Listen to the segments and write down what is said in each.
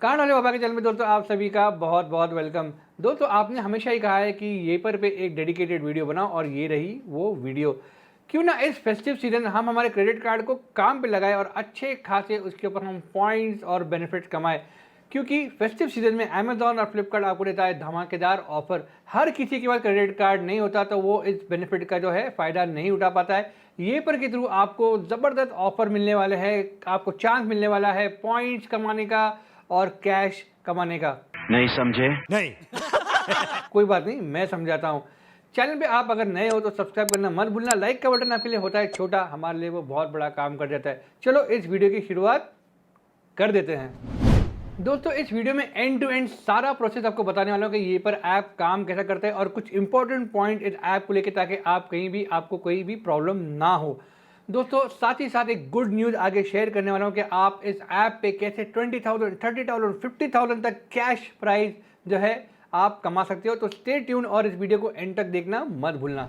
कान वाले बाबा के चैनल में दोस्तों आप सभी का बहुत बहुत वेलकम। दोस्तों आपने हमेशा ही कहा है कि ये पर एक डेडिकेटेड वीडियो बनाओ और ये रही वो वीडियो। क्यों ना इस फेस्टिव सीजन हम हमारे क्रेडिट कार्ड को काम पे लगाए और अच्छे खासे उसके ऊपर हम पॉइंट्स और बेनिफिट्स कमाए। क्योंकि फेस्टिव सीजन में अमेजॉन और फ्लिपकार्ट आपको देता है धमाकेदार ऑफर। हर किसी के पास क्रेडिट कार्ड नहीं होता तो वो इस बेनिफिट का जो है फ़ायदा नहीं उठा पाता है। ये पर के थ्रू आपको ज़बरदस्त ऑफर मिलने वाले हैं, आपको चांस मिलने वाला है पॉइंट्स कमाने का और कैश कमाने का। नहीं समझे? नहीं। कोई बात नहीं, मैं समझाता हूँ। चैनल पे आप अगर नए हो तो सब्सक्राइब करना मत भूलना। लाइक का बटन आपके लिए होता है छोटा, हमारे लिए वो बहुत बड़ा काम कर देता है। चलो इस वीडियो की शुरुआत कर देते हैं। दोस्तों इस वीडियो में एंड टू एंड सारा प्रोसेस आपको बताने वाला हूँ कि ये पर ऐप काम कैसा करता है और कुछ इंपॉर्टेंट पॉइंट इस ऐप को लेकर, ताकि आप कहीं भी आपको कोई भी प्रॉब्लम ना हो। दोस्तों साथ ही साथ एक गुड न्यूज़ आगे शेयर करने वाला हूँ कि आप इस ऐप पे कैसे 20,000, 30,000, 50,000 तक कैश प्राइज जो है आप कमा सकते हो। तो स्टे ट्यून और इस वीडियो को एंड तक देखना मत भूलना।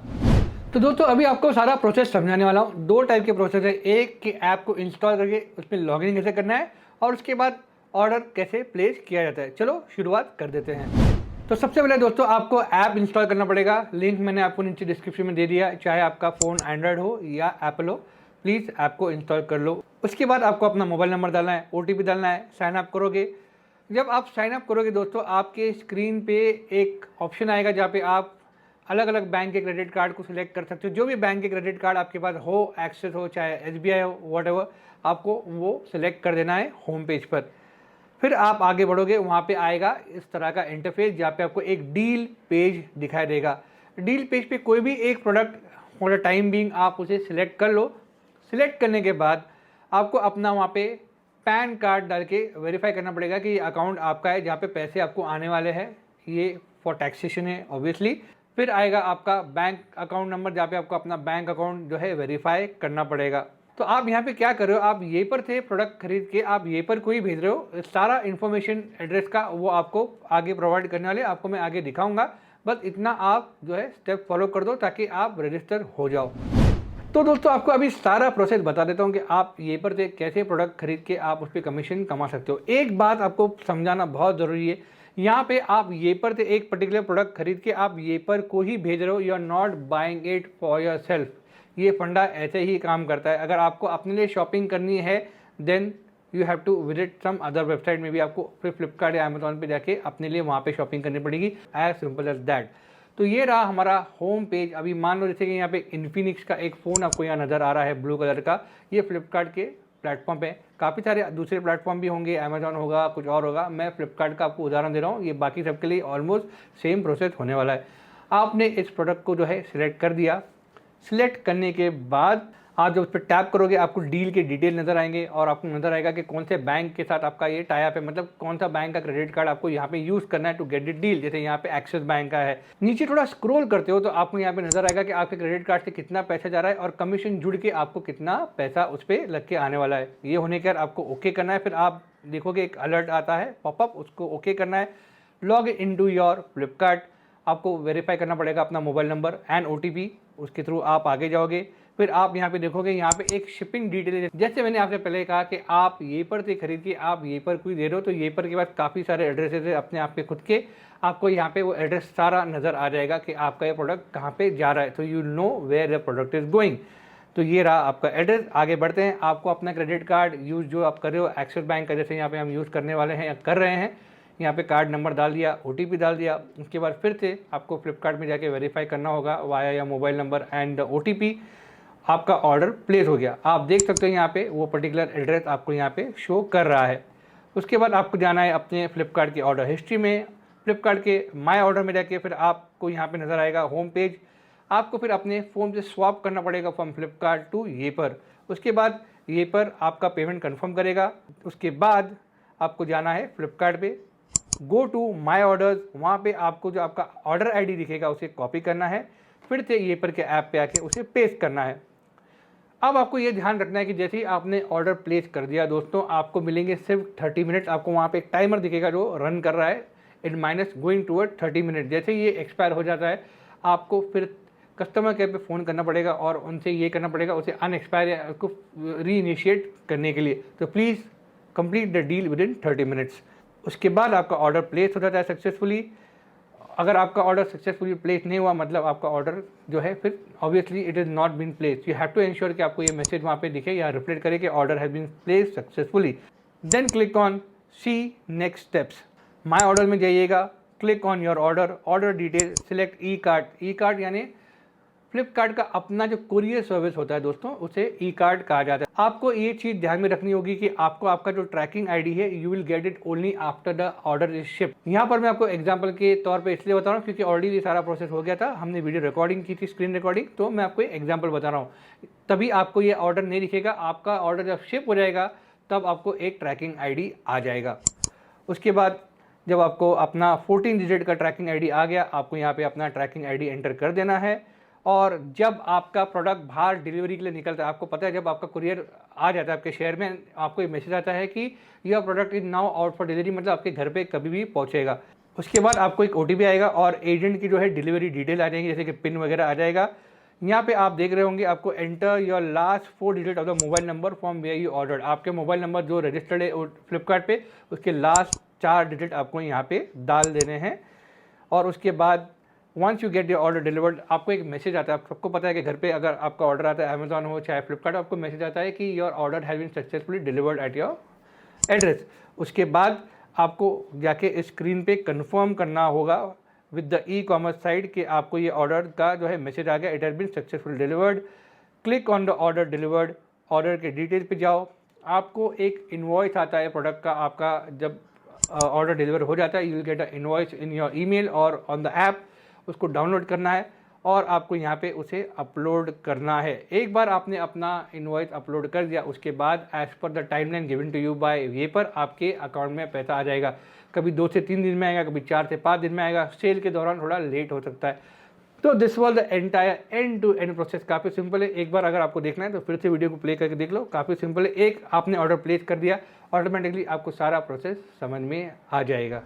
तो दोस्तों अभी आपको सारा प्रोसेस समझाने वाला हूँ। दो टाइप के प्रोसेस है, एक कि ऐप को इंस्टॉल करके उसमें लॉगिन कैसे करना है और उसके बाद ऑर्डर कैसे प्लेस किया जाता है। चलो शुरुआत कर देते हैं। तो सबसे पहले दोस्तों आपको ऐप इंस्टॉल करना पड़ेगा। लिंक मैंने आपको नीचे डिस्क्रिप्शन में दे दिया। चाहे आपका फ़ोन एंड्रॉयड हो या एप्पल हो, प्लीज़ ऐप को इंस्टॉल कर लो। उसके बाद आपको अपना मोबाइल नंबर डालना है, OTP डालना है, साइन अप करोगे। जब आप साइन अप करोगे दोस्तों आपके स्क्रीन पे एक ऑप्शन आएगा जहाँ पे आप अलग अलग बैंक के क्रेडिट कार्ड को सिलेक्ट कर सकते हो। जो भी बैंक के क्रेडिट कार्ड आपके पास हो, एक्सिस हो चाहे SBI हो, वॉटएवर, आपको वो सिलेक्ट कर देना है होम पेज पर। फिर आप आगे बढ़ोगे, वहाँ पे आएगा इस तरह का इंटरफेस जहाँ पे आपको एक डील पेज दिखाई देगा। डील पेज पे कोई भी एक product for the time being आप उसे सिलेक्ट कर लो। सिलेक्ट करने के बाद आपको अपना वहाँ पे पैन कार्ड डाल के वेरीफाई करना पड़ेगा कि ये अकाउंट आपका है जहाँ पे पैसे आपको आने वाले हैं। ये फॉर टैक्सेशन है ऑब्वियसली। फिर आएगा आपका बैंक अकाउंट नंबर जहाँ पे आपको अपना बैंक अकाउंट जो है वेरीफाई करना पड़ेगा। तो आप यहाँ पे क्या कर रहे हो, आप ये पर थे प्रोडक्ट खरीद के, आप ये पर कोई भेज रहे हो। सारा इन्फॉर्मेशन एड्रेस का वो आपको आगे प्रोवाइड करने वाले, आपको मैं आगे दिखाऊंगा। बस इतना आप जो है स्टेप फॉलो कर दो ताकि आप रजिस्टर हो जाओ। तो दोस्तों आपको अभी सारा प्रोसेस बता देता हूँ कि आप ये पर से कैसे प्रोडक्ट खरीद के आप उस पर कमीशन कमा सकते हो। एक बात आपको समझाना बहुत ज़रूरी है, यहाँ पे आप ये पर से एक पर्टिकुलर प्रोडक्ट खरीद के आप ये पर को ही भेज रहे हो। You are not buying it for yourself. ये फंडा ऐसे ही काम करता है। अगर आपको अपने लिए शॉपिंग करनी है then you have to visit some other website में भी आपको फिर फ्लिपकार्ट या अमेजॉन पे जाके अपने लिए वहाँ पे शॉपिंग करनी पड़ेगी। As simple as that. तो ये रहा हमारा होम पेज। अभी मान लो जैसे कि यहाँ पे इन्फिनिक्स का एक फ़ोन आपको यहाँ नज़र आ रहा है ब्लू कलर का। ये फ्लिपकार्ट के प्लेटफॉर्म पे, काफ़ी सारे दूसरे प्लेटफॉर्म भी होंगे, अमेजॉन होगा, कुछ और होगा। मैं फ्लिपकार्ट का आपको उदाहरण दे रहा हूँ। ये बाकी सबके लिए ऑलमोस्ट सेम प्रोसेस होने वाला है। आपने इस प्रोडक्ट को जो है सिलेक्ट कर दिया। सिलेक्ट करने के बाद आप जब उस पर टैप करोगे आपको डील के डिटेल नज़र आएंगे और आपको नज़र आएगा कि कौन से बैंक के साथ आपका ये टाई अप है, मतलब कौन सा बैंक का क्रेडिट कार्ड आपको यहाँ पे यूज़ करना है टू गेट द डील। जैसे यहाँ पे एक्सिस बैंक का है। नीचे थोड़ा स्क्रॉल करते हो तो आपको यहाँ पे नज़र आएगा कि आपके क्रेडिट कार्ड से कितना पैसा जा रहा है और कमीशन जुड़ के आपको कितना पैसा उस पर लग के आने वाला है। ये होने के बाद आपको ओके करना है। फिर आप देखोगे एक अलर्ट आता है पॉपअप, उसको ओके करना है। Log in to your Flipkart, आपको वेरीफाई करना पड़ेगा अपना मोबाइल नंबर एंड OTP, उसके थ्रू आप आगे जाओगे। फिर आप यहाँ पे देखोगे यहाँ पे एक शिपिंग डिटेल है। जैसे मैंने आपसे पहले कहा कि आप ये पर से खरीद के आप ये पर कोई दे रहे हो तो ये पर के बाद काफ़ी सारे एड्रेसेस है अपने आप के खुद के। आपको यहाँ पे वो एड्रेस सारा नज़र आ जाएगा कि आपका ये प्रोडक्ट कहाँ पे जा रहा है, तो you know where the product is going. तो ये रहा आपका एड्रेस। आगे बढ़ते हैं। आपको अपना क्रेडिट कार्ड यूज़ जो आप कर रहे हो एक्सिस बैंक का, जैसे यहाँ पे हम यूज़ करने वाले हैं या कर रहे हैं, यहाँ पे कार्ड नंबर डाल दिया, OTP डाल दिया। उसके बाद फिर से आपको फ्लिपकार्ट में जाके वेरीफाई करना होगा वाया या मोबाइल नंबर एंड OTP। आपका ऑर्डर प्लेस हो गया। आप देख सकते हो यहाँ पे वो पर्टिकुलर एड्रेस आपको यहाँ पे शो कर रहा है। उसके बाद आपको जाना है अपने फ्लिपकार्ट की ऑर्डर हिस्ट्री में। फ्लिपकार्ट के माई ऑर्डर में जाके फिर आपको यहाँ पे नज़र आएगा होम पेज। आपको फिर अपने फ़ोन से स्वैप करना पड़ेगा फ्रॉम फ्लिपकार्ट टू ये पर। उसके बाद ये पर आपका पेमेंट कन्फर्म करेगा। उसके बाद आपको जाना है फ्लिपकार्ट पे, गो टू माई ऑर्डर्स। वहाँ पे आपको जो आपका ऑर्डर ID दिखेगा उसे कॉपी करना है। फिर से ये पर के ऐप पे आके उसे पेस्ट करना है। अब आपको ये ध्यान रखना है कि जैसे ही आपने ऑर्डर प्लेस कर दिया दोस्तों, आपको मिलेंगे सिर्फ 30 मिनट। आपको वहाँ पे एक टाइमर दिखेगा जो रन कर रहा है, it minus going toward 30 minute. जैसे ही ये एक्सपायर हो जाता है आपको फिर कस्टमर केयर पे फ़ोन करना पड़ेगा और उनसे ये करना पड़ेगा उसे अनएक्सपायर या उसको री इनिशिएट करने के लिए। तो please complete the deal with in 30 minutes. उसके बाद आपका ऑर्डर प्लेस हो जाता है सक्सेसफुली। अगर आपका ऑर्डर सक्सेसफुली प्लेस नहीं हुआ मतलब आपका ऑर्डर जो है फिर obviously it is not been place. You have to ensure कि आपको ये मैसेज वहाँ पे दिखे या रिफ्लेक्ट करे कि order has been place successfully. Then click on see next steps. My order में जाइएगा, click on your order, order detail, select e card. E card यानी फ्लिपकार्ट का अपना जो कुरियर सर्विस होता है दोस्तों, उसे ई कार्ड कहा जाता है। आपको ये चीज़ ध्यान में रखनी होगी कि आपको आपका जो ट्रैकिंग आईडी है you will get it only after the order is ship. यहाँ पर मैं आपको एग्जांपल के तौर पे इसलिए बता रहा हूँ क्योंकि ऑलरेडी ये सारा प्रोसेस हो गया था, हमने वीडियो रिकॉर्डिंग की थी, स्क्रीन रिकॉर्डिंग, तो मैं आपको एग्जाम्पल बता रहा हूँ। तभी आपको ये ऑर्डर नहीं दिखेगा, आपका ऑर्डर जब शिप हो जाएगा तब आपको एक ट्रैकिंग आई आ जाएगा। उसके बाद जब आपको अपना 14 डिजिट का ट्रैकिंग आईडी आ गया, आपको यहाँ पे अपना ट्रैकिंग आईडी एंटर कर देना है। और जब आपका प्रोडक्ट बाहर डिलीवरी के लिए निकलता है, आपको पता है जब आपका कुरियर आ जाता है आपके शहर में, आपको ये मैसेज आता है कि your product is now out for delivery, मतलब आपके घर पे कभी भी पहुंचेगा। उसके बाद आपको एक OTP आएगा और एजेंट की जो है डिलीवरी डिटेल आ जाएंगी, जैसे कि पिन वगैरह आ जाएगा। यहाँ पे आप देख रहे होंगे आपको enter your last 4 digit of the mobile number from where you order. आपके मोबाइल नंबर जो रजिस्टर्ड है फ्लिपकार्ट पे, उसके लास्ट 4 डिजिट आपको यहाँ पे डाल देने हैं। और उसके बाद once you get your order delivered, आपको एक मैसेज आता है। आप सबको पता है कि घर पे अगर आपका ऑर्डर आता है, अमेजॉन हो चाहे फ्लिपकार्ट, आपको मैसेज आता है कि your order has been successfully delivered at your address. उसके बाद आपको जाके स्क्रीन पे कंफर्म करना होगा विद द ई-कॉमर्स साइट कि आपको ये ऑर्डर का जो है मैसेज आ गया, it has been successfully delivered. Click on the order delivered, order के डिटेल पे जाओ, आपको एक इनवॉइस आता है प्रोडक्ट का। आपका जब ऑर्डर डिलीवर हो जाता है you will get a invoice in your email और ऑन द ऐप। उसको डाउनलोड करना है और आपको यहाँ पे उसे अपलोड करना है। एक बार आपने अपना इनवॉइस अपलोड कर दिया, उसके बाद as per the timeline given to you by वेपर आपके अकाउंट में पैसा आ जाएगा। कभी 2 से 3 दिन में आएगा, कभी 4 से 5 दिन में आएगा, सेल के दौरान थोड़ा लेट हो सकता है। तो this was the entire end to end process. काफ़ी सिंपल है, एक बार अगर आपको देखना है तो फिर से वीडियो को प्ले करके देख लो। काफ़ी सिंपल है, एक आपने ऑर्डर प्लेस कर दिया, ऑटोमेटिकली आपको सारा प्रोसेस समझ में आ जाएगा।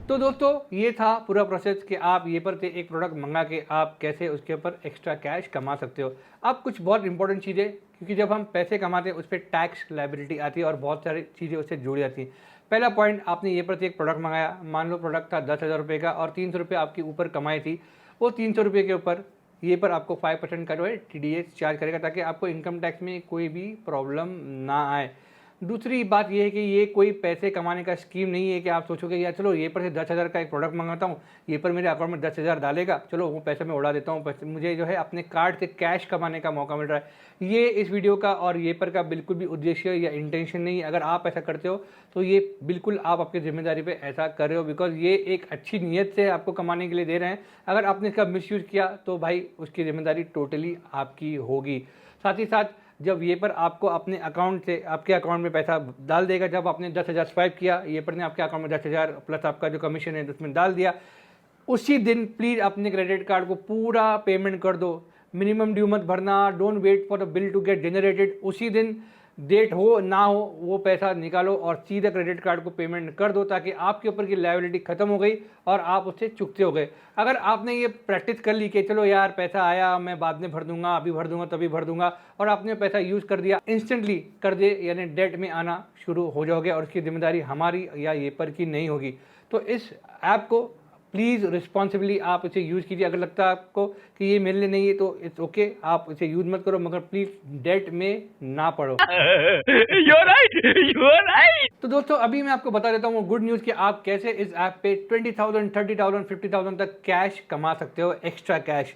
तो दोस्तों ये था पूरा प्रोसेस कि आप ये पर से एक प्रोडक्ट मंगा के आप कैसे उसके ऊपर एक्स्ट्रा कैश कमा सकते हो। अब कुछ बहुत इंपॉर्टेंट चीज़ें, क्योंकि जब हम पैसे कमाते हैं उस पर टैक्स लायबिलिटी आती है और बहुत सारी चीज़ें उससे जुड़ जाती हैं। पहला पॉइंट, आपने ये पर से एक प्रोडक्ट मंगाया, मान लो प्रोडक्ट था 10,000 रुपये का और 300 रुपये आपके ऊपर कमाई थी, वो 300 रुपये के ऊपर ये पर आपको 5% का जो है TDS चार्ज करेगा, ताकि आपको इनकम टैक्स में कोई भी प्रॉब्लम ना आए। दूसरी बात यह है कि ये कोई पैसे कमाने का स्कीम नहीं है कि आप सोचोगे यार चलो ये पर से 10,000 का एक प्रोडक्ट मंगाता हूँ, ये पर मेरे अकाउंट में 10,000 डालेगा, चलो वो पैसे मैं उड़ा देता हूँ, मुझे जो है अपने कार्ड से कैश कमाने का मौका मिल रहा है। ये इस वीडियो का और ये पर का बिल्कुल भी उद्देश्य या इंटेंशन नहीं है। अगर आप ऐसा करते हो तो ये बिल्कुल आप अपनी जिम्मेदारी पर ऐसा कर रहे हो, बिकॉज ये एक अच्छी नीयत से आपको कमाने के लिए दे रहे हैं। अगर आपने इसका मिसयूज़ किया तो भाई उसकी जिम्मेदारी टोटली आपकी होगी। साथ ही साथ जब ये पर आपको अपने अकाउंट से आपके अकाउंट में पैसा डाल देगा, जब आपने 10,000 स्वाइप किया, ये पर ने आपके अकाउंट में 10,000 प्लस आपका जो कमीशन है उसमें डाल दिया, उसी दिन प्लीज़ अपने क्रेडिट कार्ड को पूरा पेमेंट कर दो। मिनिमम ड्यू मत भरना, don't wait for the bill to get generated. उसी दिन डेट हो ना हो वो पैसा निकालो और सीधा क्रेडिट कार्ड को पेमेंट कर दो, ताकि आपके ऊपर की लायबिलिटी खत्म हो गई और आप उससे चुकते हो गए। अगर आपने ये प्रैक्टिस कर ली कि चलो यार पैसा आया मैं बाद में भर दूंगा, अभी भर दूंगा, तभी भर दूंगा, और आपने पैसा यूज़ कर दिया, इंस्टेंटली कर दे यानी डेट में आना शुरू हो जाओगे और उसकी जिम्मेदारी हमारी या ये पर की नहीं होगी। तो इस ऐप को प्लीज़ रिस्पॉन्सिबली आप इसे यूज़ कीजिए। अगर लगता है आपको कि ये मेरे लिए नहीं है तो इट्स ओके, आप इसे यूज़ मत करो, मगर प्लीज़ डेट में ना पड़ो। You're right. तो दोस्तों अभी मैं आपको बता देता हूँ गुड न्यूज़ कि आप कैसे इस ऐप पे 20,000, 30,000, 50,000 तक कैश कमा सकते हो, एक्स्ट्रा कैश।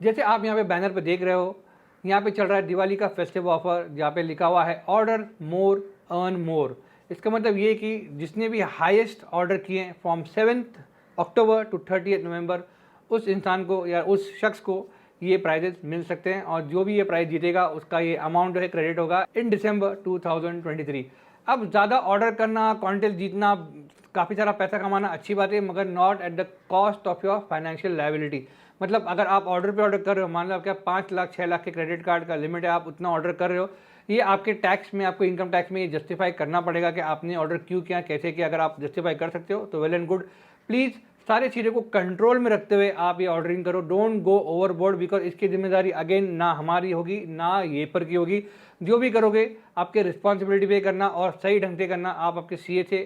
जैसे आप यहाँ पे बैनर पे देख रहे हो, यहाँ पे चल रहा है दिवाली का फेस्टिव ऑफर, जहाँ पे लिखा हुआ है ऑर्डर मोर अर्न मोर। इसका मतलब ये कि जिसने भी हाईएस्ट ऑर्डर किए फ्रॉम 7 अक्टूबर टू 30 नवंबर, उस इंसान को या उस शख्स को ये प्राइजेस मिल सकते हैं, और जो भी ये प्राइज जीतेगा उसका ये अमाउंट जो है क्रेडिट होगा इन दिसंबर 2023। अब ज़्यादा ऑर्डर करना, कॉन्टेस्ट जीतना, काफ़ी सारा पैसा कमाना अच्छी बात है, मगर not at the cost of your financial liability. मतलब अगर आप ऑर्डर पे ऑर्डर कर रहे हो, मान लो आपके 5 लाख 6 लाख के क्रेडिट कार्ड का लिमिट है, आप उतना ऑर्डर कर रहे हो, ये आपके टैक्स में, आपको इनकम टैक्स में ये जस्टिफाई करना पड़ेगा कि आपने ऑर्डर क्यों किया, कैसे किया। अगर आप जस्टिफाई कर सकते हो तो वेल एंड गुड। प्लीज़ सारी चीज़ों को कंट्रोल में रखते हुए आप ये ऑर्डरिंग करो, डोंट गो ओवरबोर्ड, बिकॉज इसकी जिम्मेदारी अगेन ना हमारी होगी ना ये पर की होगी। जो भी करोगे आपके रिस्पॉन्सिबिलिटी पे करना और सही ढंग से करना। आप आपके CA से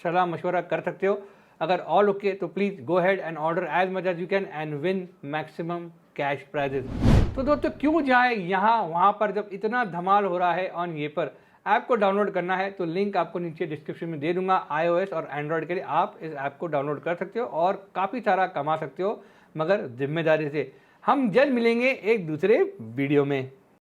सलाह मशवरा कर सकते हो। अगर ऑल ओके तो please go head and order as much as you can and win maximum cash prizes. तो दोस्तों क्यों जाए यहाँ वहाँ पर जब इतना धमाल हो रहा है ऑन ये पर। ऐप को डाउनलोड करना है तो लिंक आपको नीचे डिस्क्रिप्शन में दे दूंगा। iOS और एंड्रॉयड के लिए आप इस ऐप को डाउनलोड कर सकते हो और काफ़ी सारा कमा सकते हो, मगर जिम्मेदारी से। हम जल्द मिलेंगे एक दूसरे वीडियो में।